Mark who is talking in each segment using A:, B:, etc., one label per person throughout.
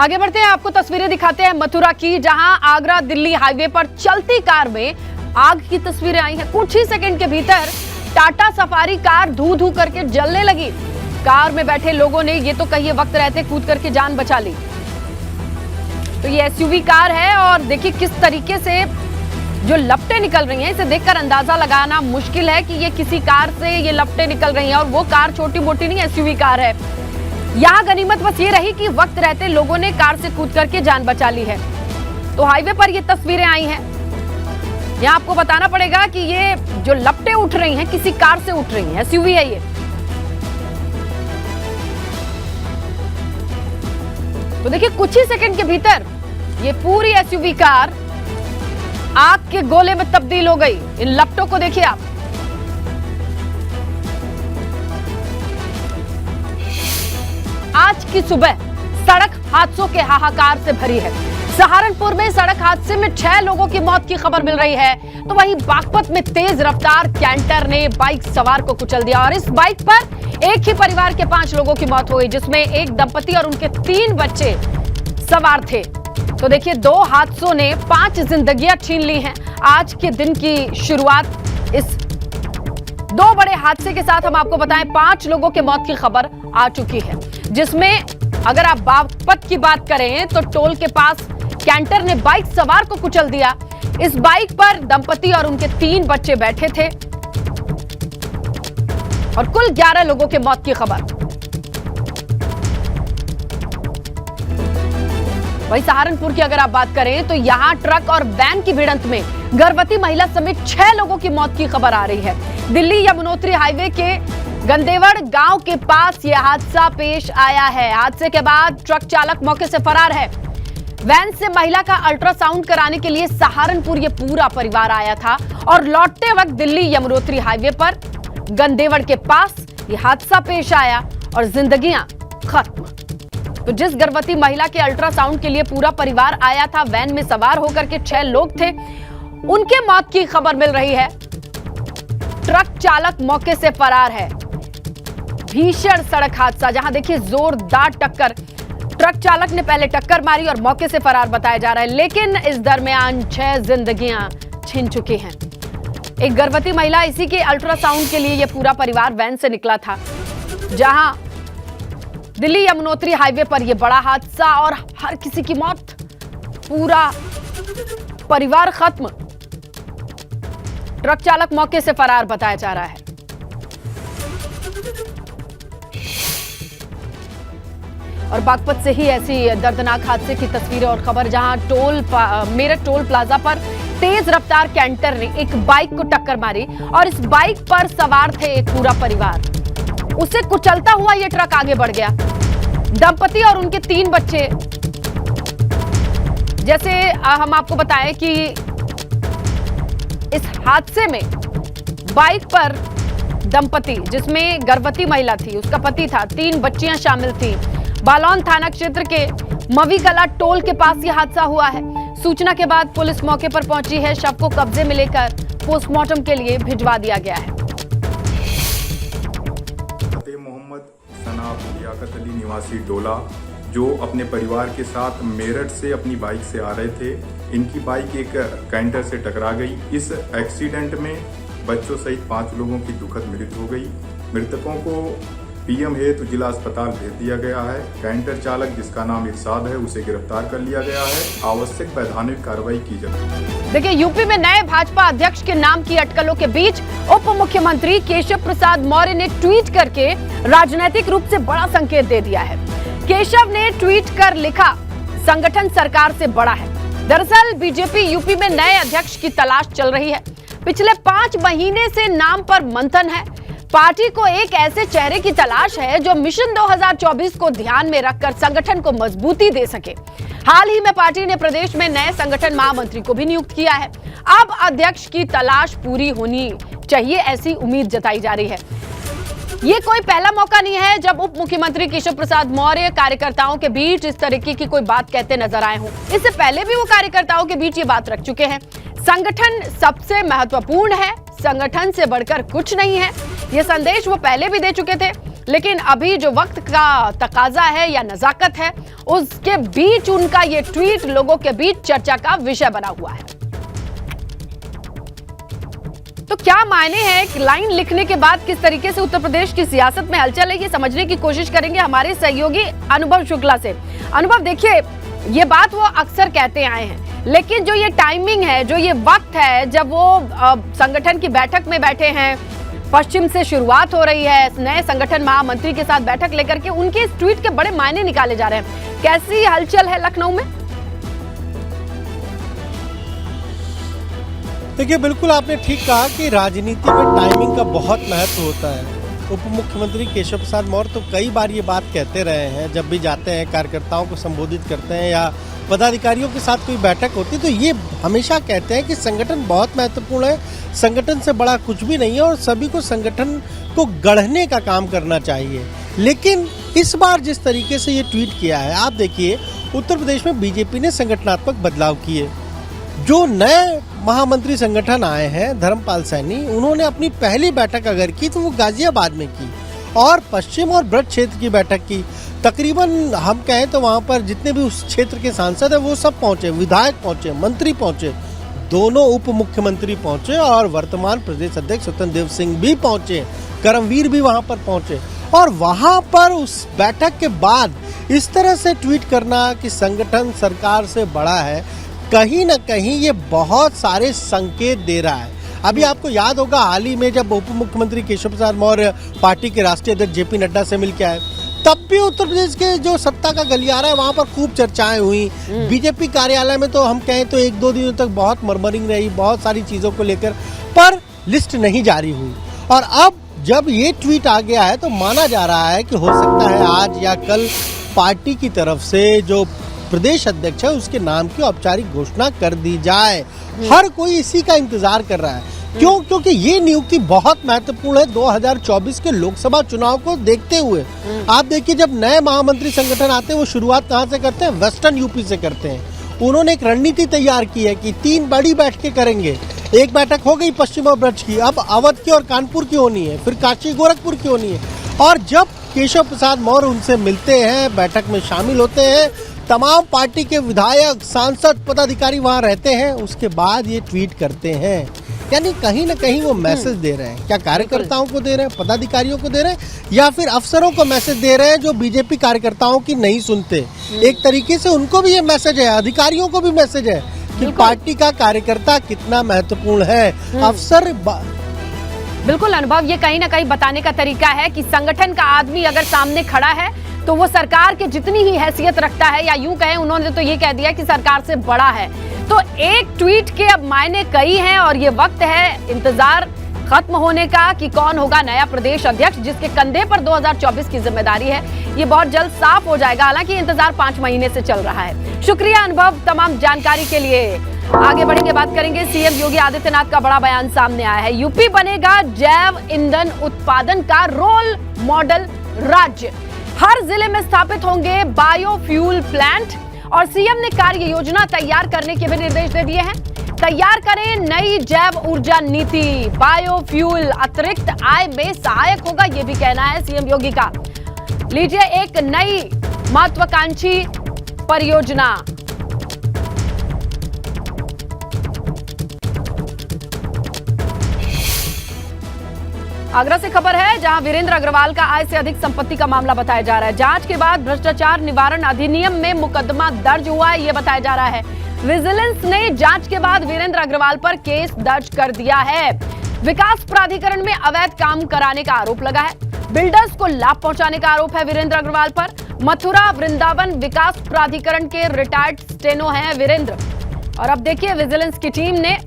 A: आगे बढ़ते हैं, आपको तस्वीरें दिखाते हैं मथुरा की, जहां आगरा दिल्ली हाईवे पर चलती कार में आग की तस्वीरें आई हैं। कुछ ही सेकंड के भीतर टाटा सफारी कार धू धू करके जलने लगी। कार में बैठे लोगों ने ये तो कहिए वक्त रहते कूद करके जान बचा ली। तो ये एसयूवी कार है और देखिए किस तरीके से जो लपटें निकल रही हैं, इसे देखकर अंदाजा लगाना मुश्किल है कि ये किसी कार से ये लपटें निकल रही हैं। और वो कार छोटी मोटी नहीं, एसयूवी कार है। यहाँ गनीमत बस ये रही कि वक्त रहते लोगों ने कार से कूद करके जान बचा ली है। तो हाईवे पर ये तस्वीरें आई हैं। यहाँ आपको बताना पड़ेगा कि ये जो लपटें उठ रही हैं किसी कार से उठ रही हैं, एसयूवी है ये। तो देखिए कुछ ही सेकंड के भीतर ये पूरी एसयूवी कार आग के गोले में तब्दील हो गई। इन लपटों को देखिए आप। आज की सुबह सड़क हादसों के हाहाकार से भरी है। सहारनपुर में सड़क हादसे में 6 लोगों की मौत की खबर मिल रही है। तो वहीं बागपत में तेज रफ्तार कैंटर ने बाइक सवार को कुचल दिया और इस बाइक पर एक ही परिवार के 5 लोगों की मौत हो गई, जिसमें एक दंपति और उनके 3 बच्चे सवार थे। तो देखिए 2 हादसों ने 5 जिंदगियां छीन ली हैं। आज के दिन की शुरुआत इस 2 बड़े हादसे के साथ हम आपको बताएं, 5 लोगों के मौत की खबर आ चुकी है, जिसमें अगर आप बागपत की बात करें तो टोल के पास कैंटर ने बाइक सवार को कुचल दिया। इस बाइक पर दंपति और उनके 3 बच्चे बैठे थे और कुल 11 लोगों के मौत की खबर। वहीं सहारनपुर की अगर आप बात करें तो यहां ट्रक और वैन की भिड़ंत में गर्भवती महिला समेत 6 लोगों की मौत की खबर आ रही है। दिल्ली यमुनोत्री हाईवे के गंदेवड़ गांव के पास यह हादसा पेश आया है। हादसे के बाद ट्रक चालक मौके से फरार है। वैन से महिला का अल्ट्रासाउंड कराने के लिए सहारनपुर ये पूरा परिवार आया था और लौटते वक्त दिल्ली यमुनोत्री हाईवे पर गंदेवड़ के पास यह हादसा पेश आया और जिंदगियां खत्म। तो जिस गर्भवती महिला के अल्ट्रासाउंड के लिए पूरा परिवार आया था, वैन में सवार होकर के 6 लोग थे, उनके मौत की खबर मिल रही है। ट्रक चालक मौके से फरार है। भीषण सड़क हादसा, जहां देखिए जोरदार टक्कर, ट्रक चालक ने पहले टक्कर मारी और मौके से फरार बताया जा रहा है। लेकिन इस दरमियान 6 जिंदगियां छिन चुकी हैं। एक गर्भवती महिला, इसी के अल्ट्रासाउंड के लिए यह पूरा परिवार वैन से निकला था। जहां दिल्ली यमुनोत्री हाईवे पर यह बड़ा हादसा और हर किसी की मौत, पूरा परिवार खत्म। ट्रक चालक मौके से फरार बताया जा रहा है। और बागपत से ही ऐसी दर्दनाक हादसे की तस्वीरें और खबर, जहां मेरठ टोल प्लाजा पर तेज रफ्तार कैंटर ने एक बाइक को टक्कर मारी और इस बाइक पर सवार थे एक पूरा परिवार। उसे कुचलता हुआ यह ट्रक आगे बढ़ गया। दंपति और उनके 3 बच्चे, जैसे हम आपको बताएं कि इस हादसे में बाइक पर दंपति, जिसमें गर्भवती महिला थी, उसका पति था, 3 बच्चियां शामिल थी। बालोन थाना क्षेत्र के मवीकला टोल के पास यह हादसा हुआ है। सूचना के बाद पुलिस मौके पर पहुंची है। शव को कब्जे में लेकर पोस्टमार्टम के लिए भिजवा दिया गया है।
B: मोहम्मद सनाब लियाकत अली निवासी डोला, जो अपने परिवार के साथ मेरठ से अपनी बाइक से आ रहे थे, इनकी बाइक एक कैंटर से टकरा गई। इस एक्सीडेंट में बच्चों सहित 5 लोगों की दुखद मृत्यु हो गई। मृतकों को पीएम हेतु जिला अस्पताल भेज दिया गया है। कैंटर चालक, जिसका नाम इरशाद है, उसे गिरफ्तार कर लिया गया है। आवश्यक वैधानिक कार्रवाई की जाएगी।
A: देखिए यूपी में नए भाजपा अध्यक्ष के नाम की अटकलों के बीच उप मुख्यमंत्री केशव प्रसाद मौर्य ने ट्वीट करके राजनीतिक रूप से बड़ा संकेत दे दिया है। केशव ने ट्वीट कर लिखा, संगठन सरकार से बड़ा है। दरअसल बीजेपी यूपी में नए अध्यक्ष की तलाश चल रही है। पिछले 5 महीने से नाम पर मंथन है। पार्टी को एक ऐसे चेहरे की तलाश है जो मिशन 2024 को ध्यान में रखकर संगठन को मजबूती दे सके। हाल ही में पार्टी ने प्रदेश में नए संगठन महामंत्री को भी नियुक्त किया है। अब अध्यक्ष की तलाश पूरी होनी चाहिए, ऐसी उम्मीद जताई जा रही है। ये कोई पहला मौका नहीं है जब उप मुख्यमंत्री केशव प्रसाद मौर्य कार्यकर्ताओं के बीच इस तरीके की कोई बात कहते नजर आए हों। इससे पहले भी वो कार्यकर्ताओं के बीच ये बात रख चुके हैं। संगठन सबसे महत्वपूर्ण है, संगठन से बढ़कर कुछ नहीं है। ये संदेश वो पहले भी दे चुके थे, लेकिन अभी जो वक्त का तकाजा है या नजाकत है, उसके बीच उनका ये ट्वीट लोगों के बीच चर्चा का विषय बना हुआ है। तो क्या मायने हैं एक लाइन लिखने के बाद किस तरीके से उत्तर प्रदेश की सियासत में हलचल है, ये समझने की कोशिश करेंगे हमारे सहयोगी अनुभव शुक्ला से। अनुभव, देखिए, ये बात वो अक्सर कहते आए हैं, लेकिन जो ये टाइमिंग है, जो ये वक्त है जब वो संगठन की बैठक में बैठे हैं, पश्चिम से शुरुआत हो रही है, नए संगठन महामंत्री के साथ बैठक लेकर के, उनके इस ट्वीट के बड़े मायने निकाले जा रहे हैं। कैसी हलचल है लखनऊ में?
C: देखिए, बिल्कुल आपने ठीक कहा कि राजनीति में टाइमिंग का बहुत महत्व होता है। उप मुख्यमंत्री केशव प्रसाद मौर्य तो कई बार ये बात कहते रहे हैं, जब भी जाते हैं कार्यकर्ताओं को संबोधित करते हैं या पदाधिकारियों के साथ कोई बैठक होती है, तो ये हमेशा कहते हैं कि संगठन बहुत महत्वपूर्ण है, संगठन से बड़ा कुछ भी नहीं है और सभी को संगठन को गढ़ने का काम करना चाहिए। लेकिन इस बार जिस तरीके से ये ट्वीट किया है, आप देखिए, उत्तर प्रदेश में बीजेपी ने संगठनात्मक बदलाव किए। जो नए महामंत्री संगठन आए हैं, धर्मपाल सैनी, उन्होंने अपनी पहली बैठक अगर की तो वो गाजियाबाद में की और पश्चिम और ब्रज क्षेत्र की बैठक की। तकरीबन हम कहें तो वहाँ पर जितने भी उस क्षेत्र के सांसद हैं वो सब पहुँचे, विधायक पहुँचे, मंत्री पहुँचे, दोनों उप मुख्यमंत्री पहुँचे और वर्तमान प्रदेश अध्यक्ष स्वतंत्र देव सिंह भी पहुँचे, करमवीर भी वहाँ पर पहुँचे। और वहाँ पर उस बैठक के बाद इस तरह से ट्वीट करना कि संगठन सरकार से बड़ा है, कहीं न कहीं ये बहुत सारे संकेत दे रहा है। अभी आपको याद होगा, हाल ही में जब उप मुख्यमंत्री केशव प्रसाद मौर्य पार्टी के राष्ट्रीय अध्यक्ष जेपी नड्डा से मिलकर आए, तब भी उत्तर प्रदेश के जो सत्ता का गलियारा है वहां पर खूब चर्चाएं हुई। बीजेपी कार्यालय में तो हम कहें तो 1-2 दिनों तक बहुत मरमरिंग रही, बहुत सारी चीजों को लेकर, पर लिस्ट नहीं जारी हुई। और अब जब ये ट्वीट आ गया है तो माना जा रहा है कि हो सकता है आज या कल पार्टी की तरफ से जो प्रदेश अध्यक्ष है उसके नाम की औपचारिक घोषणा कर दी जाए। हर कोई इसी का इंतजार कर रहा है। क्यों? क्योंकि ये नियुक्ति बहुत महत्वपूर्ण है 2024 के लोकसभा चुनाव को देखते हुए। आप देखिए, जब नए महामंत्री संगठन आते हैं वो शुरुआत कहाँ से करते हैं? वेस्टर्न यूपी से करते हैं। उन्होंने एक रणनीति तैयार की है कि 3 बड़ी बैठकें करेंगे। एक बैठक हो गई पश्चिम और ब्रज की, अब अवध की और कानपुर की होनी है, फिर काशी गोरखपुर की होनी है। और जब केशव प्रसाद मौर्य उनसे मिलते हैं, बैठक में शामिल होते हैं, तमाम पार्टी के विधायक, सांसद, पदाधिकारी वहां रहते हैं, उसके बाद ये ट्वीट करते हैं। यानी कहीं ना कहीं वो मैसेज दे रहे हैं। क्या कार्यकर्ताओं को दे रहे हैं, पदाधिकारियों को दे रहे हैं, या फिर अफसरों को मैसेज दे रहे हैं जो बीजेपी कार्यकर्ताओं की नहीं सुनते? एक तरीके से उनको भी ये मैसेज है, अधिकारियों को भी मैसेज है कि पार्टी का कार्यकर्ता कितना महत्वपूर्ण है। अफसर
A: बिल्कुल अनुभव, ये कहीं ना कहीं बताने का तरीका है कि संगठन का आदमी अगर सामने खड़ा है तो वो सरकार के जितनी ही हैसियत रखता है, या यूं कहें उन्होंने तो ये कह दिया कि सरकार से बड़ा है। तो एक ट्वीट के अब मायने कई हैं और ये वक्त है इंतजार खत्म होने का कि कौन होगा नया प्रदेश अध्यक्ष जिसके कंधे पर 2024 की जिम्मेदारी है। ये बहुत जल्द साफ हो जाएगा, हालांकि इंतजार 5 महीने से चल रहा है। शुक्रिया अनुभव तमाम जानकारी के लिए। आगे बढ़ेंगे, बात करेंगे। सीएम योगी आदित्यनाथ का बड़ा बयान सामने आया है। यूपी बनेगा जैव ईंधन उत्पादन का रोल मॉडल राज्य। हर जिले में स्थापित होंगे बायोफ्यूल प्लांट और सीएम ने कार्य योजना तैयार करने के भी निर्देश दे दिए हैं। तैयार करें नई जैव ऊर्जा नीति। बायोफ्यूल अतिरिक्त आय में सहायक होगा, यह भी कहना है सीएम योगी का। लीजिए एक नई महत्वाकांक्षी परियोजना। आगरा से खबर है, जहां वीरेंद्र अग्रवाल का आय से अधिक संपत्ति का मामला बताया जा रहा है। जांच के बाद भ्रष्टाचार निवारण अधिनियम में मुकदमा दर्ज हुआ है, यह बताया जा रहा है। विजिलेंस ने जांच के बाद वीरेंद्र अग्रवाल पर केस दर्ज कर दिया है। विकास प्राधिकरण में अवैध काम कराने का आरोप लगा है। बिल्डर्स को लाभ पहुंचाने का आरोप है वीरेंद्र अग्रवाल पर। मथुरा वृंदावन विकास प्राधिकरण के रिटायर्ड स्टेनो हैं वीरेंद्र। और अब देखिए, विजिलेंस की टीम ने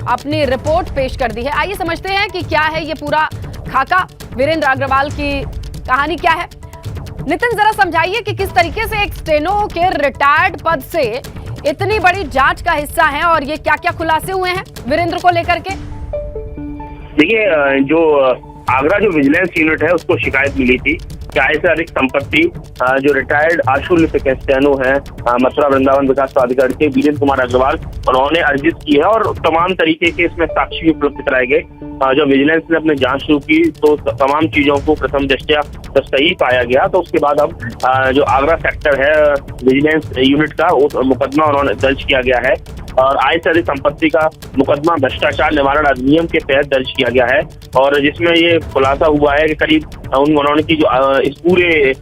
A: अपनी रिपोर्ट पेश कर दी है। आइए समझते हैं कि क्या है ये पूरा खाका, वीरेंद्र अग्रवाल की कहानी क्या है। नितिन, जरा समझाइए कि किस तरीके से एक स्टेनो के रिटायर्ड पद से इतनी बड़ी जांच का हिस्सा है और ये क्या क्या खुलासे हुए हैं वीरेंद्र को लेकर के।
D: देखिए, जो आगरा जो विजिलेंस यूनिट है उसको शिकायत मिली थी कि आय से अधिक संपत्ति जो रिटायर्ड आशुल्य कैस्टियानो है मथुरा वृंदावन विकास प्राधिकरण के वीरेंद्र कुमार अग्रवाल, उन्होंने अर्जित की है और तमाम तरीके के इसमें साक्ष्य उपलब्ध कराए गए। जब विजिलेंस ने अपनी जांच शुरू की तो तमाम चीजों को प्रथम दृष्टया जब सही पाया गया, तो उसके बाद अब जो आगरा सेक्टर है विजिलेंस यूनिट का उस मुकदमा उन्होंने दर्ज किया गया है और आय से अधिक संपत्ति का मुकदमा भ्रष्टाचार निवारण अधिनियम के तहत दर्ज किया गया है और जिसमें ये खुलासा हुआ है कि करीब उन्होंने की जो इस पूरे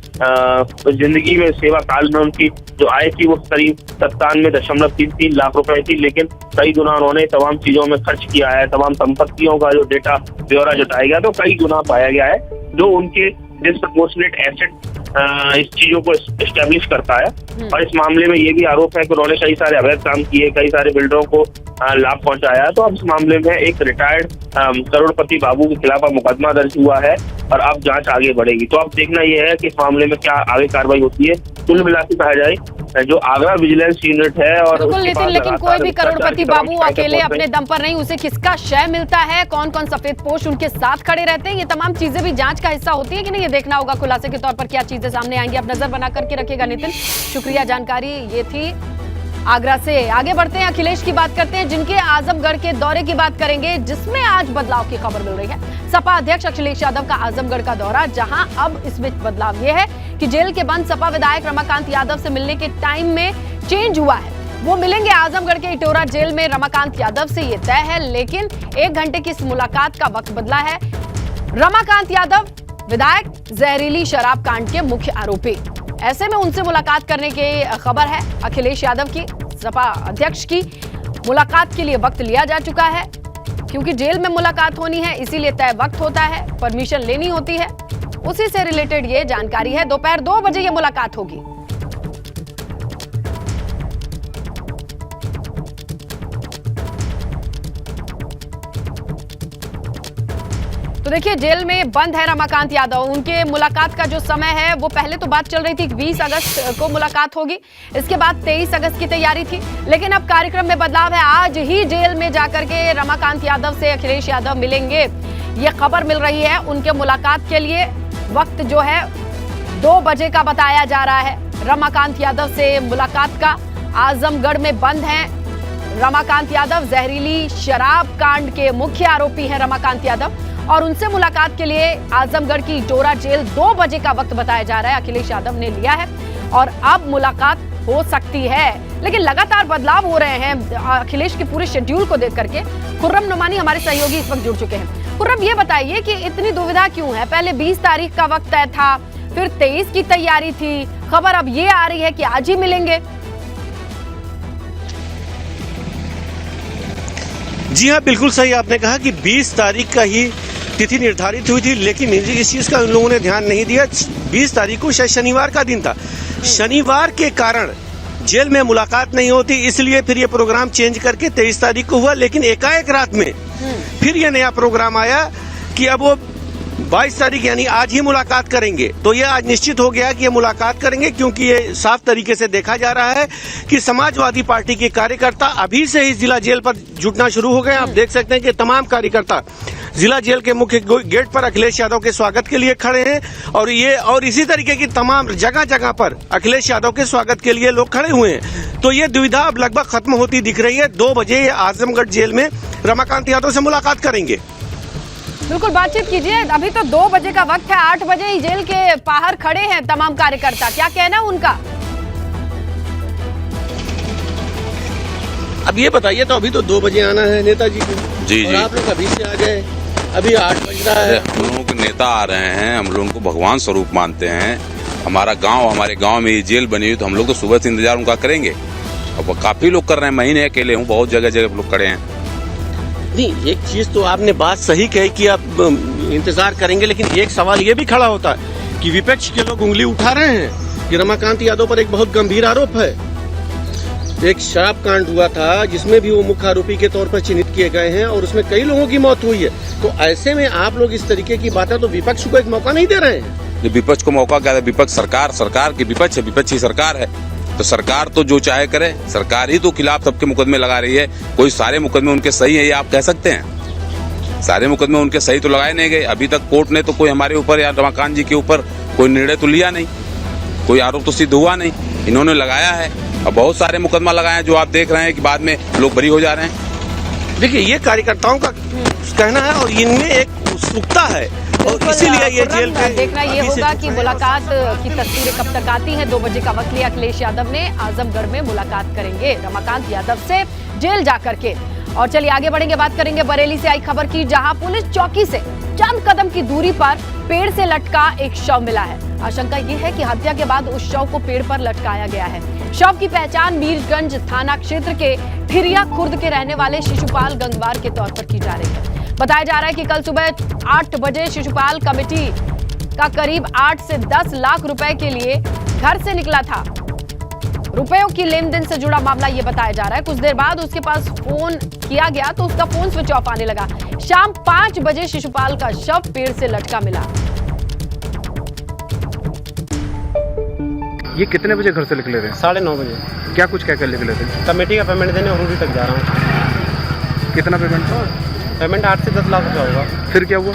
D: जिंदगी में सेवा काल में उनकी जो आय थी वो करीब 97.33 लाख रुपए थी, लेकिन कई गुना उन्होंने तमाम चीजों में खर्च किया है। तमाम संपत्तियों का जो डेटा ब्यौरा जुटाया गया तो कई गुना पाया गया है, जो उनके डिस्प्रपोर्शनेट एसेट इस चीजों को एस्टेब्लिश करता है। और इस मामले में ये भी आरोप है कि उन्होंने कई सारे अवैध काम किए, कई सारे बिल्डरों को लाभ पहुंचाया। तो अब इस मामले में एक रिटायर्ड करोड़पति बाबू के खिलाफ मुकदमा दर्ज हुआ है और अब जांच आगे बढ़ेगी। तो अब देखना यह है कि इस मामले में क्या आगे कार्रवाई होती है। कुल मिलाकर कहा जाए जो आगरा विजिलेंस यूनिट है और
A: लेकिन कोई भी करोड़पति बाबू अकेले अपने दम पर नहीं, उसे किसका श्रेय मिलता है, कौन कौन सफेद पोश उनके साथ खड़े रहते हैं, ये तमाम चीजें भी जांच का हिस्सा होती है कि नहीं, ये देखना होगा। खुलासे के तौर पर क्या चीजें सामने आएंगी, अब नजर बना करके रखिएगा नितिन। शुक्रिया, जानकारी ये थी आगरा से। आगे बढ़ते हैं, अखिलेश की बात करते हैं, जिनके आजमगढ़ के दौरे की बात करेंगे, जिसमें आज बदलाव की खबर मिल रही है। सपा अध्यक्ष अखिलेश यादव का आजमगढ़ का दौरा, जहां अब इसमें बदलाव यह है कि जेल के बंद सपा विधायक रमाकांत यादव से मिलने के टाइम में चेंज हुआ है। वो मिलेंगे आजमगढ़ के इटोरा जेल में रमाकांत यादव से, ये तय है, लेकिन 1 घंटे की इस मुलाकात का वक्त बदला है। रमाकांत यादव विधायक जहरीली शराब कांड के मुख्य आरोपी, ऐसे में उनसे मुलाकात करने की खबर है। अखिलेश यादव की सपा अध्यक्ष की मुलाकात के लिए वक्त लिया जा चुका है, क्योंकि जेल में मुलाकात होनी है, इसीलिए तय वक्त होता है, परमिशन लेनी होती है, उसी से रिलेटेड ये जानकारी है। दोपहर 2 बजे ये मुलाकात होगी। तो देखिए, जेल में बंद है रमाकांत यादव, उनके मुलाकात का जो समय है वो पहले तो बात चल रही थी 20 अगस्त को मुलाकात होगी, इसके बाद 23 अगस्त की तैयारी थी, लेकिन अब कार्यक्रम में बदलाव है। आज ही जेल में जाकर के रमाकांत यादव से अखिलेश यादव मिलेंगे, ये खबर मिल रही है। उनके मुलाकात के लिए वक्त जो है 2 बजे का बताया जा रहा है। रमाकांत यादव से मुलाकात का आजमगढ़ में बंद है रमाकांत यादव, जहरीली शराब कांड के मुख्य आरोपी हैं रमाकांत यादव, और उनसे मुलाकात के लिए आजमगढ़ की इटोरा जेल 2 बजे का वक्त बताया जा रहा है। अखिलेश यादव ने लिया है और अब मुलाकात हो सकती है, लेकिन लगातार बदलाव हो रहे हैं अखिलेश के पूरे शेड्यूल को देख करके। खुर्रम नुमानी हमारे सहयोगी इस वक्त जुड़ चुके हैं। खुर्रम, ये बताइए कि इतनी दुविधा क्यों है? पहले 20 तारीख का वक्त तय था, फिर 23 की तैयारी थी, खबर अब ये आ रही है कि आज ही मिलेंगे।
C: जी हाँ, बिल्कुल सही आपने कहा कि 20 तारीख का ही तिथि निर्धारित हुई थी, लेकिन इस चीज का उन लोगों ने ध्यान नहीं दिया। 20 तारीख को शायद शनिवार का दिन था, शनिवार के कारण जेल में मुलाकात नहीं होती, इसलिए फिर ये प्रोग्राम चेंज करके 23 तारीख को हुआ। लेकिन एकाएक रात में फिर ये नया प्रोग्राम आया कि अब वो 22 तारीख यानी आज ही मुलाकात करेंगे। तो ये आज निश्चित हो गया कि ये मुलाकात करेंगे, क्योंकि ये साफ तरीके से देखा जा रहा है कि समाजवादी पार्टी के कार्यकर्ता अभी से ही जिला जेल पर जुटना शुरू हो गए। आप देख सकते हैं कि तमाम कार्यकर्ता जिला जेल के मुख्य गेट पर अखिलेश यादव के स्वागत के लिए खड़े हैं, और इसी तरीके की तमाम जगह जगह पर अखिलेश यादव के स्वागत के लिए लोग खड़े हुए हैं। तो ये दुविधा अब लगभग खत्म होती दिख रही है। 2 बजे ये आजमगढ़ जेल में रमाकांत यादव से मुलाकात करेंगे।
A: बिल्कुल, बातचीत कीजिए। अभी तो 2 बजे का वक्त है, 8 बजे ही जेल के बाहर खड़े हैं तमाम कार्यकर्ता, क्या कहना है उनका?
C: अब ये बताइए, तो अभी तो 2 बजे आना है नेताजी को,
E: जी
C: और आप लोग अभी से आ गए, अभी 8 बज रहा है।
E: हम लोगों के नेता आ रहे हैं, हम लोगों को भगवान स्वरूप मानते हैं। हमारे गांव में ये जेल बनी हुई, तो हम लोग तो सुबह से इंतजार उनका करेंगे। अब काफी लोग कर रहे हैं, महीने अकेले हूँ, बहुत जगह जगह लोग खड़े हैं।
C: नहीं, एक चीज तो आपने बात सही कही कि आप इंतजार करेंगे, लेकिन एक सवाल ये भी खड़ा होता है कि विपक्ष के लोग उंगली उठा रहे हैं कि रमाकांत यादव पर एक बहुत गंभीर आरोप है। एक शराब कांड हुआ था जिसमें भी वो मुख्य आरोपी के तौर पर चिन्हित किए गए हैं, और उसमें कई लोगों की मौत हुई है। तो ऐसे में आप लोग इस तरीके की बातें, तो विपक्ष को एक मौका नहीं दे रहे हैं।
E: विपक्ष को मौका क्या है? विपक्ष सरकार की विपक्ष है, विपक्ष ही सरकार है। तो सरकार तो जो चाहे करे, सरकार ही तो खिलाफ सबके मुकदमे लगा रही है। कोई सारे मुकदमे उनके सही है ये आप कह सकते हैं? सारे मुकदमे उनके सही तो लगाए नहीं गए। अभी तक कोर्ट ने तो कोई हमारे ऊपर या रमाकांत जी के ऊपर कोई निर्णय तो लिया नहीं, कोई आरोप तो सिद्ध हुआ नहीं, इन्होंने लगाया है और बहुत सारे मुकदमा लगाए हैं जो आप देख रहे हैं कि बाद में लोग बरी हो जा रहे हैं।
C: देखिए, ये कार्यकर्ताओं का कहना है और इनमें एक उत्सुकता है और इसीलिए ये जेल पे
A: देखना ये होगा कि मुलाकात की तस्वीरें कब तक आती हैं। 2 बजे का वक्त लिया अखिलेश यादव ने, आजमगढ़ में मुलाकात करेंगे रमाकांत यादव से जेल जाकर के। और चलिए आगे बढ़ेंगे, बात करेंगे बरेली से आई खबर की, जहां पुलिस चौकी से चंद कदम की दूरी पर पेड़ से लटका एक शव मिला है। आशंका ये है कि हत्या के बाद उस शव को पेड़ पर लटकाया गया है। शव की पहचान मीरगंज थाना क्षेत्र के ठिरिया खुर्द के रहने वाले शिशुपाल गंगवार के तौर पर की जा रही है। बताया जा रहा है कि कल सुबह 8 बजे शिशुपाल कमेटी का करीब 8 से 10 लाख रुपए के लिए घर से निकला था। रुपयों की लेन देन से जुड़ा मामला ये बताया जा रहा है। कुछ देर बाद उसके पास फोन किया गया तो उसका फोन स्विच ऑफ आने लगा। शाम 5 बजे शिशुपाल का शव पेड़ से लटका मिला।
F: ये कितने बजे घर से निकले थे?
C: 9:30 बजे।
F: क्या कुछ कह कर निकले थे?
C: कमेटी का पेमेंट देने उरूरी तक जा रहा हूँ।
F: कितना पेमेंट था?
C: पेमेंट 8 से 10 लाख रुपया होगा।
F: फिर क्या हुआ?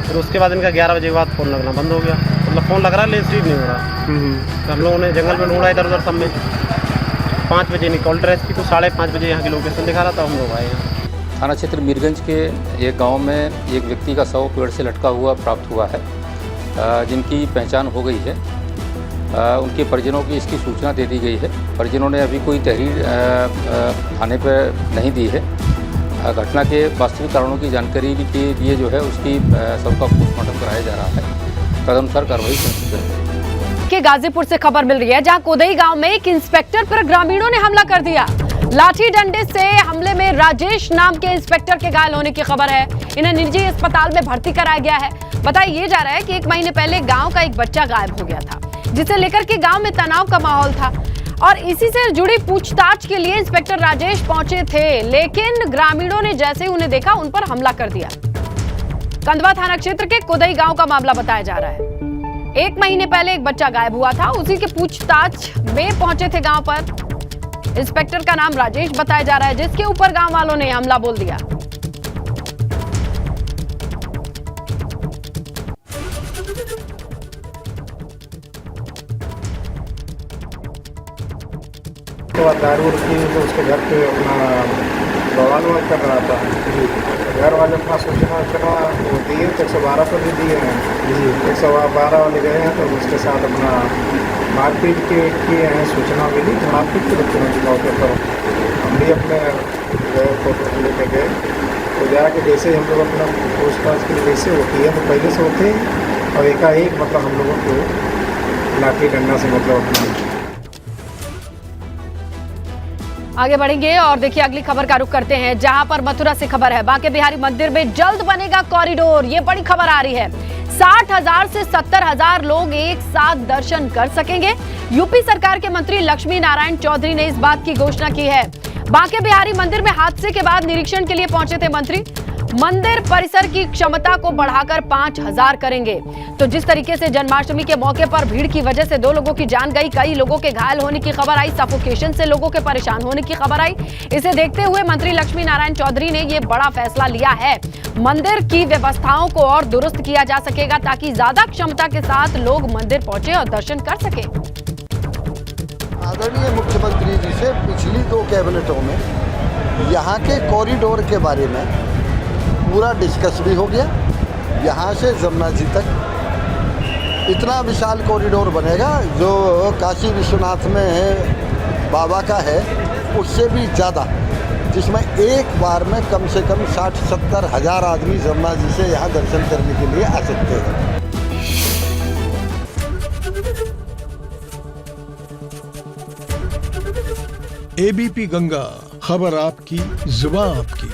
C: फिर उसके बाद इनका 11 बजे के बाद फोन लगना बंद हो गया। मतलब फोन लग रहा है लेकिन रिसीव नहीं हो रहा। तो हम लोगों ने जंगल में ढूंढा इधर उधर सब में। 5 बजे नहीं कॉल ट्रेस की तो 5:30 बजे यहाँ की लोकेशन दिखा रहा था, हम लोग आए हैं।
G: थाना क्षेत्र मीरगंज के एक गांव में एक व्यक्ति का शव पेड़ से लटका हुआ प्राप्त हुआ है, जिनकी पहचान हो गई है। उनके परिजनों की इसकी सूचना दे दी गई है। परिजनों ने अभी कोई तहरीर थाने पर नहीं दी है। घटना के वास्तविक कारणों की जानकारी के लिए जो है उसकी शव का पोस्टमार्टम कराया जा रहा है। तदनुसार कार्रवाई सुनिश्चित करेंगे।
A: के गाजीपुर से खबर मिल रही है, जहां कोदई गांव में एक इंस्पेक्टर पर ग्रामीणों ने हमला कर दिया। लाठी डंडे से हमले में राजेश नाम के इंस्पेक्टर के घायल होने की खबर है। इन्हें निजी अस्पताल में भर्ती कराया गया है। बताया जा रहा है कि 1 महीने पहले गांव का एक बच्चा गायब हो गया था, जिसे लेकर के गांव में तनाव का माहौल था और इसी से जुड़ी पूछताछ के लिए इंस्पेक्टर राजेश पहुंचे थे। लेकिन ग्रामीणों ने जैसे ही उन्हें देखा उन पर हमला कर दिया। कंदवा थाना क्षेत्र के कोदई गांव का मामला बताया जा रहा है। 1 महीने पहले एक बच्चा गायब हुआ था, उसी के पूछताछ में पहुंचे थे गांव पर। इंस्पेक्टर का नाम राजेश बताया जा रहा है, जिसके ऊपर गांव वालों ने हमला बोल दिया।
H: तो दारू की तो उसके घर पे अपना बवाल कर रहा था। घर वाले अपना सूचना करना वो दिए तो 112 पर भी दिए हैं। 112 वाले गए हैं तो उसके साथ अपना मारपीट के किए हैं। सूचना मिली तो मारपीट के रखे हैं मौके पर। हम भी अपने गए फोटो लेके गए तो जाके जैसे हम लोग अपना पूछताछ की जैसे होती है तो पहले से होते हैं और एकाएक मतलब हम लोगों को लाठी डंडा से मतलब अपना।
A: आगे बढ़ेंगे और देखिए अगली खबर का रुख करते हैं, जहां पर मथुरा से खबर है। बांके बिहारी मंदिर में जल्द बनेगा कॉरिडोर, ये बड़ी खबर आ रही है। 60,000 से 70,000 लोग एक साथ दर्शन कर सकेंगे। यूपी सरकार के मंत्री लक्ष्मी नारायण चौधरी ने इस बात की घोषणा की है। बांके बिहारी मंदिर में हादसे के बाद निरीक्षण के लिए पहुंचे थे मंत्री। मंदिर परिसर की क्षमता को बढ़ाकर 5,000 करेंगे। तो जिस तरीके से जन्माष्टमी के मौके पर भीड़ की वजह से 2 लोगों की जान गई, कई लोगों के घायल होने की खबर आई, सफोकेशन से लोगों के परेशान होने की खबर आई। इसे देखते हुए मंत्री लक्ष्मी नारायण चौधरी ने यह बड़ा फैसला लिया है। मंदिर की व्यवस्थाओं को और दुरुस्त किया जा सकेगा ताकि ज्यादा क्षमता के साथ लोग मंदिर पहुंचे और दर्शन कर सके।
I: आदरणीय मुख्यमंत्री जी से पिछली 2 कैबिनेटों में यहाँ के कॉरिडोर के बारे में पूरा डिस्कस भी हो गया। यहाँ से जमुना जी तक इतना विशाल कॉरिडोर बनेगा जो काशी विश्वनाथ में बाबा का है उससे भी ज़्यादा, जिसमें एक बार में कम से कम 60-70 हज़ार आदमी जमुना जी से यहाँ दर्शन करने के लिए आ सकते हैं।
J: एबीपी गंगा, खबर आपकी, जुबान आपकी।